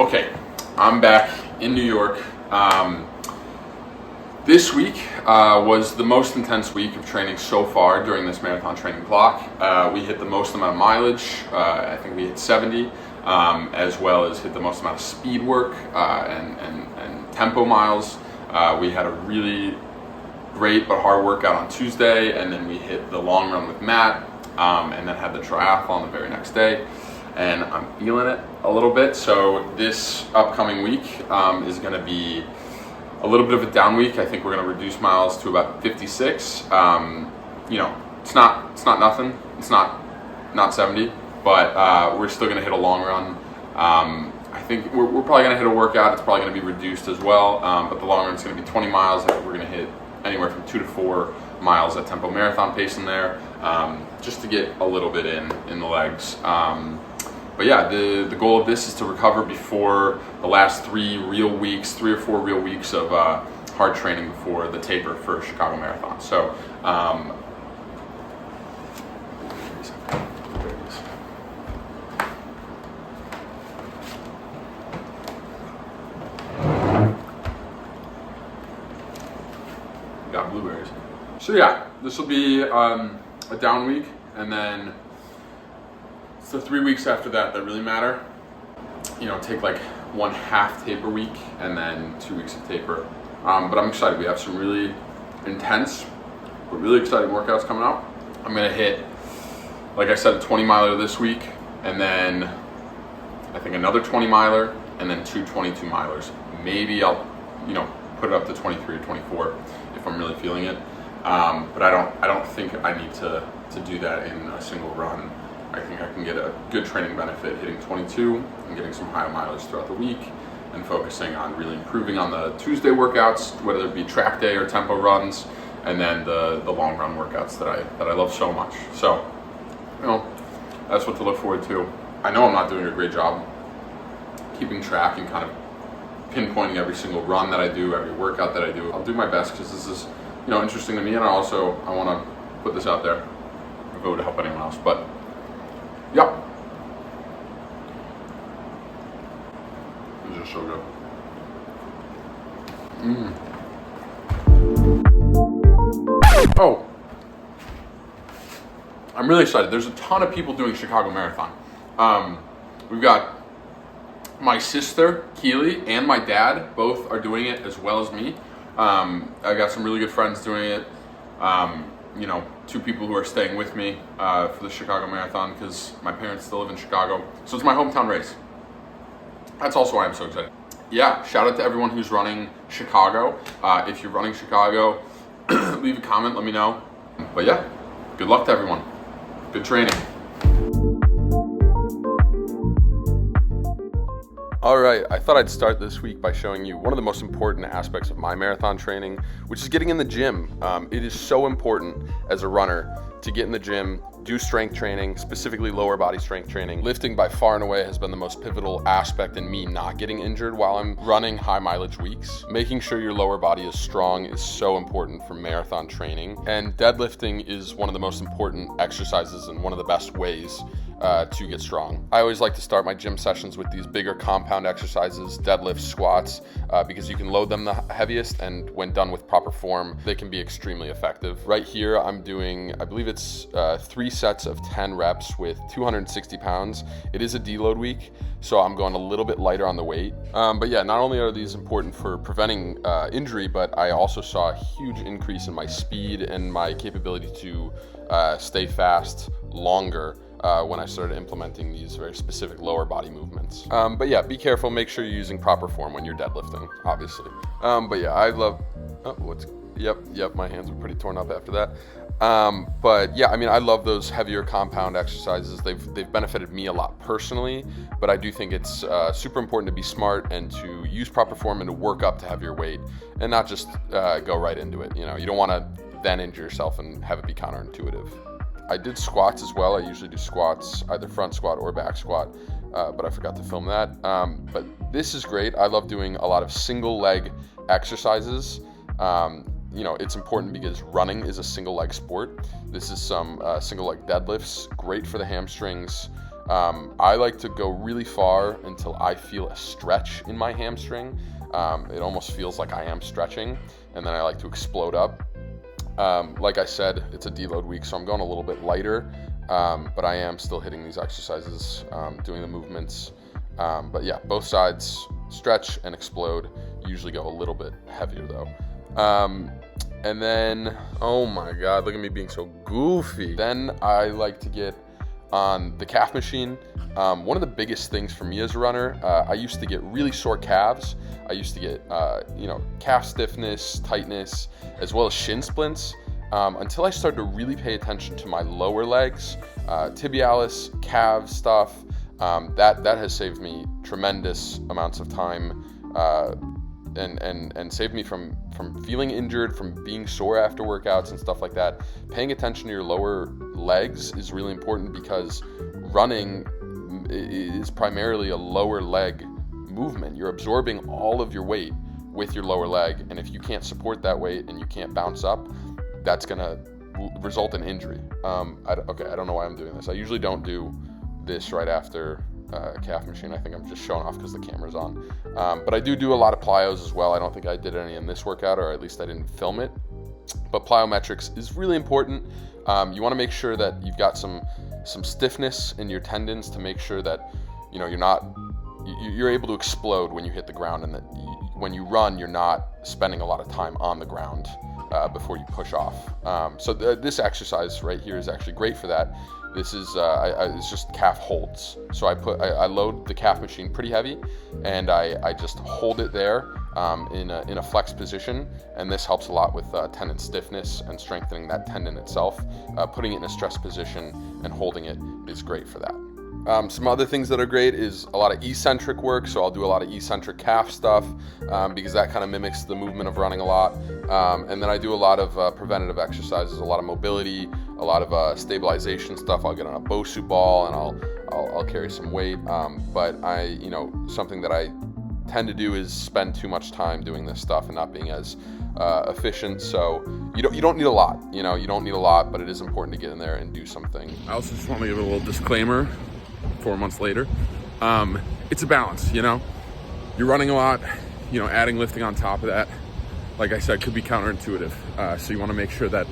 Okay, I'm back in New York. This week was the most intense week of training so far during this marathon training block. We hit the most amount of mileage. I think we hit 70, as well as hit the most amount of speed work and tempo miles. We had a really great but hard workout on Tuesday, and then we hit the long run with Matt, and then had the triathlon the very next day. And I'm feeling it a little bit. So this upcoming week is going to be a little bit of a down week. I think we're going to reduce miles to about 56. It's not nothing. It's not 70, but we're still going to hit a long run. I think we're probably going to hit a workout. It's probably going to be reduced as well, but the long run is going to be 20 miles. I think we're going to hit anywhere from 2 to 4 miles at tempo marathon pace in there, just to get a little bit in the legs. But yeah, the goal of this is to recover before the last 3 or 4 real weeks of hard training before the taper for Chicago Marathon. So, got blueberries. So yeah, this will be a down week, and then it's the 3 weeks after that really matter. Take like 1/2 taper week and then 2 weeks of taper. But I'm excited. We have some really intense but really exciting workouts coming up. I'm gonna hit, like I said, a 20 miler this week, and then I think another 20 miler, and then 2 22 milers. Maybe I'll put it up to 23 or 24 if I'm really feeling it. But I don't think I need to do that in a single run. I think I can get a good training benefit hitting 22 and getting some high mileage throughout the week, and focusing on really improving on the Tuesday workouts, whether it be track day or tempo runs, and then the long run workouts that I love so much. So, that's what to look forward to. I know I'm not doing a great job keeping track and kind of pinpointing every single run that I do, every workout that I do. I'll do my best because this is interesting to me, and I want to put this out there if it would help anyone else. But yeah, it's just so good. Oh, I'm really excited. There's a ton of people doing Chicago Marathon. We've got my sister Keely and my dad both are doing it as well as me. I got some really good friends doing it. 2 people who are staying with me for the Chicago Marathon because my parents still live in Chicago. So it's my hometown race. That's also why I'm so excited. Yeah, shout out to everyone who's running Chicago. If you're running Chicago, leave a comment, let me know. But yeah, good luck to everyone. Good training. All right, I thought I'd start this week by showing you one of the most important aspects of my marathon training, which is getting in the gym. It is so important as a runner to get in the gym, do strength training, specifically lower body strength training. Lifting by far and away has been the most pivotal aspect in me not getting injured while I'm running high mileage weeks. Making sure your lower body is strong is so important for marathon training, and deadlifting is one of the most important exercises and one of the best ways to get strong. I always like to start my gym sessions with these bigger compound exercises, deadlifts, squats, because you can load them the heaviest, and when done with proper form, they can be extremely effective. Right here, I'm doing, I believe it's 3 sets of 10 reps with 260 pounds. It is a deload week, so I'm going a little bit lighter on the weight. But yeah, not only are these important for preventing injury, but I also saw a huge increase in my speed and my capability to stay fast longer when I started implementing these very specific lower body movements. But yeah, be careful, make sure you're using proper form when you're deadlifting, obviously. But yeah, I love, yep, my hands were pretty torn up after that. But yeah, I love those heavier compound exercises. They've benefited me a lot personally, but I do think it's super important to be smart and to use proper form and to work up to heavier weight and not just go right into it. You don't want to then injure yourself and have it be counterintuitive. I did squats as well. I usually do squats, either front squat or back squat, but I forgot to film that. But this is great. I love doing a lot of single leg exercises. It's important because running is a single leg sport. This is some single leg deadlifts, great for the hamstrings, I like to go really far until I feel a stretch in my hamstring. It almost feels like I am stretching, and then I like to explode up. Like I said, it's a deload week, so I'm going a little bit lighter, but I am still hitting these exercises, doing the movements. But yeah, both sides, stretch and explode, usually go a little bit heavier though. And then, oh my God, look at me being so goofy. Then I like to get on the calf machine. One of the biggest things for me as a runner, I used to get really sore calves. I used to get, calf stiffness, tightness, as well as shin splints, until I started to really pay attention to my lower legs, tibialis, calf stuff. That has saved me tremendous amounts of time, and saved me from feeling injured, from being sore after workouts and stuff like that. Paying attention to your lower legs is really important because running is primarily a lower leg movement. You're absorbing all of your weight with your lower leg, and if you can't support that weight and you can't bounce up, that's gonna result in injury. I don't know why I'm doing this. I usually don't do this right after calf machine. I think I'm just showing off because the camera's on. But I do a lot of plyos as well. I don't think I did any in this workout, or at least I didn't film it. But plyometrics is really important. You want to make sure that you've got some stiffness in your tendons to make sure that you're able to explode when you hit the ground, and that when you run, you're not spending a lot of time on the ground before you push off. So this exercise right here is actually great for that. This is it's just calf holds. So I load the calf machine pretty heavy, and I just hold it there in a flex position, and this helps a lot with tendon stiffness and strengthening that tendon itself. Putting it in a stress position and holding it is great for that. Some other things that are great is a lot of eccentric work. So I'll do a lot of eccentric calf stuff because that kind of mimics the movement of running a lot. And then I do a lot of preventative exercises, a lot of mobility, a lot of stabilization stuff. I'll get on a Bosu ball and I'll carry some weight. But something that I tend to do is spend too much time doing this stuff and not being as efficient. So you don't need a lot. You don't need a lot, but it is important to get in there and do something. I also just want to give a little disclaimer. 4 months later, it's a balance. You're running a lot, adding lifting on top of that, like I said, could be counterintuitive. So you want to make sure that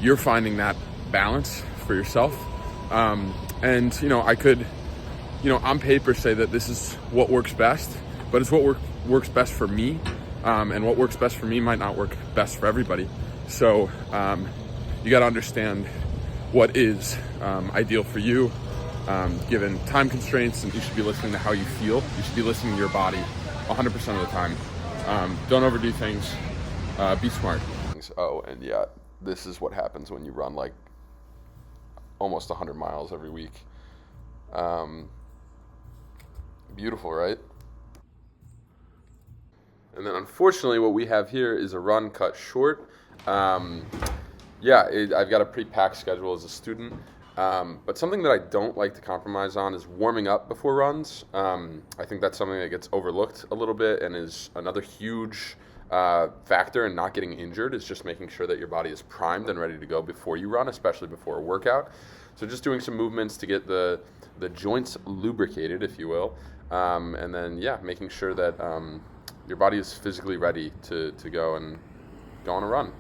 you're finding that balance for yourself. And I could on paper say that this is what works best, but it's what works best for me. And what works best for me might not work best for everybody. So you got to understand what is ideal for you. Given time constraints, and you should be listening to how you feel. You should be listening to your body 100% of the time. Don't overdo things. Be smart. Oh, and yeah, this is what happens when you run like almost 100 miles every week. Beautiful, right? And then unfortunately what we have here is a run cut short. I've got a pretty packed schedule as a student. But something that I don't like to compromise on is warming up before runs. I think that's something that gets overlooked a little bit and is another huge factor in not getting injured, is just making sure that your body is primed and ready to go before you run, especially before a workout. So just doing some movements to get the joints lubricated, if you will, and then making sure that your body is physically ready to go and go on a run.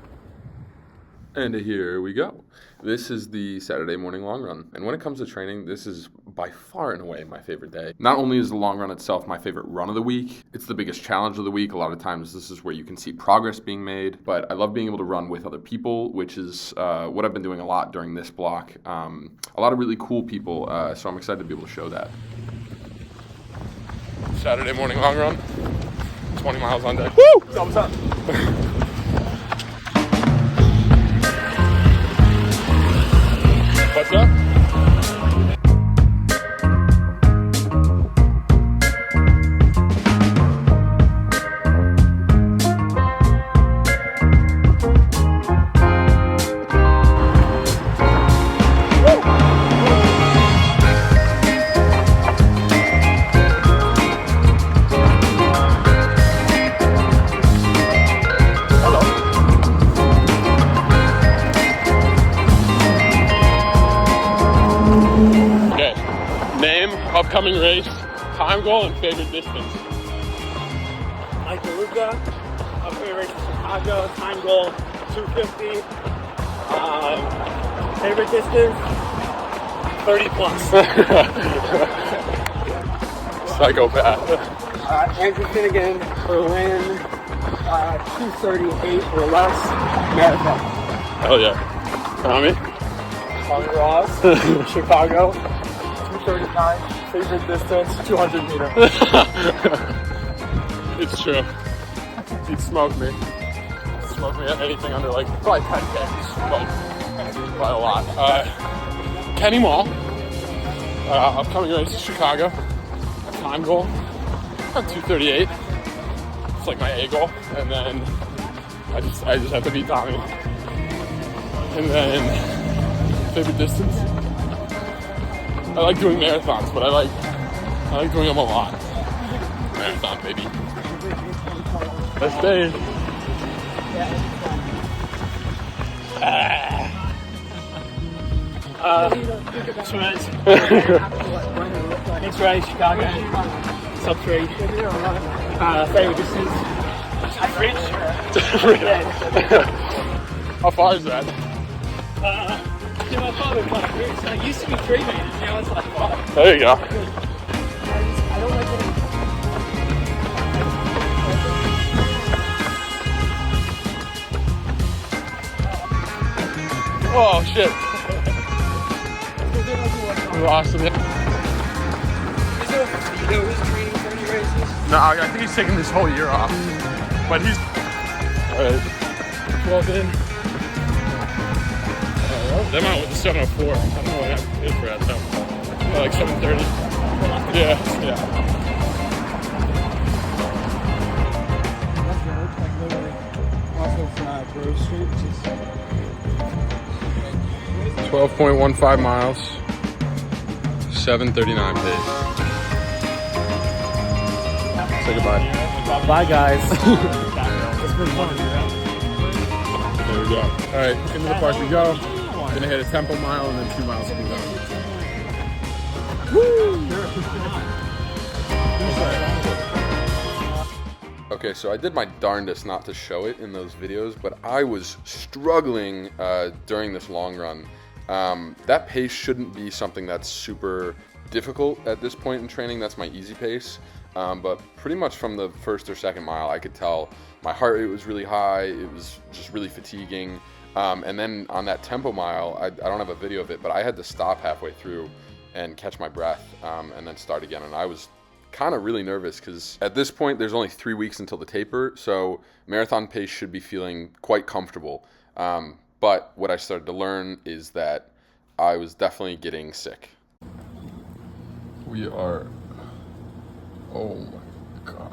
And here we go. This is the Saturday morning long run. And when it comes to training, this is by far and away my favorite day. Not only is the long run itself my favorite run of the week, it's the biggest challenge of the week. A lot of times this is where you can see progress being made. But I love being able to run with other people, which is what I've been doing a lot during this block. A lot of really cool people, so I'm excited to be able to show that. Saturday morning long run, 20 miles on deck. Woo! What's up? What's up? Upcoming race, time goal, and favorite distance. Michael Luca, my favorite race in Chicago, time goal 250. Favorite distance 30 plus. Psychopath. Andrew Finnegan, Berlin, 238 or less, marathon. Hell yeah. Tommy? Tommy Ross, Chicago, 239, favorite distance 200 meter. It's true. He'd smoke me. Smoke me at anything under like probably 10K. Like by a lot. Kenny Mall. Upcoming race Chicago. Time goal. About 238. It's like my A goal. And then I just have to beat Tommy. And then favorite distance. I like doing marathons, but I like doing them a lot. Marathon, baby. Best day. Thanks, Ray, Chicago. Sub 3. Favorite distance. How far is that? My father it used to be 3 meters, now it's like 5. There you go. I don't like it. Oh shit. We lost him. No, I think he's taking this whole year off. But he's alright. 12 in. Them out with the 704. I don't know what happened to for that though. Like 730. Yeah. Off of Grove Street, which is 12.15 miles. 7:39 pace. Say goodbye. bye guys. It's been fun. There we go. Alright, into the park we go. Gonna hit a tempo mile and then 2 miles from down. Okay, so I did my darndest not to show it in those videos, but I was struggling during this long run. That pace shouldn't be something that's super difficult at this point in training. That's my easy pace. But pretty much from the first or second mile, I could tell my heart rate was really high. It was just really fatiguing. And then on that tempo mile, I don't have a video of it, but I had to stop halfway through and catch my breath and then start again. And I was kind of really nervous because at this point, there's only 3 weeks until the taper. So marathon pace should be feeling quite comfortable. But what I started to learn is that I was definitely getting sick. We are, oh my God.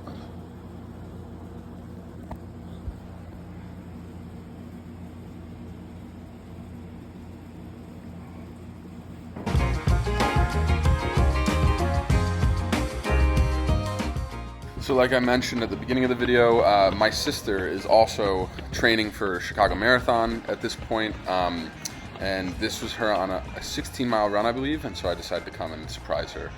So like I mentioned at the beginning of the video, my sister is also training for Chicago Marathon at this point. And this was her on a 16-mile run, I believe, and so I decided to come and surprise her.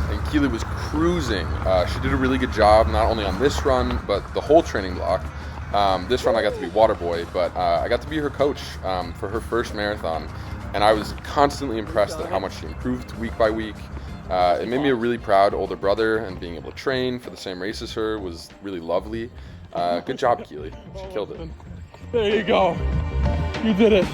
And Keely was cruising. She did a really good job, not only on this run, but the whole training block. This run I got to be water boy, but I got to be her coach for her first marathon. And I was constantly impressed at how much she improved week by week. It made me a really proud older brother, and being able to train for the same race as her was really lovely. Good job, Keely. She killed it. There you go. You did it.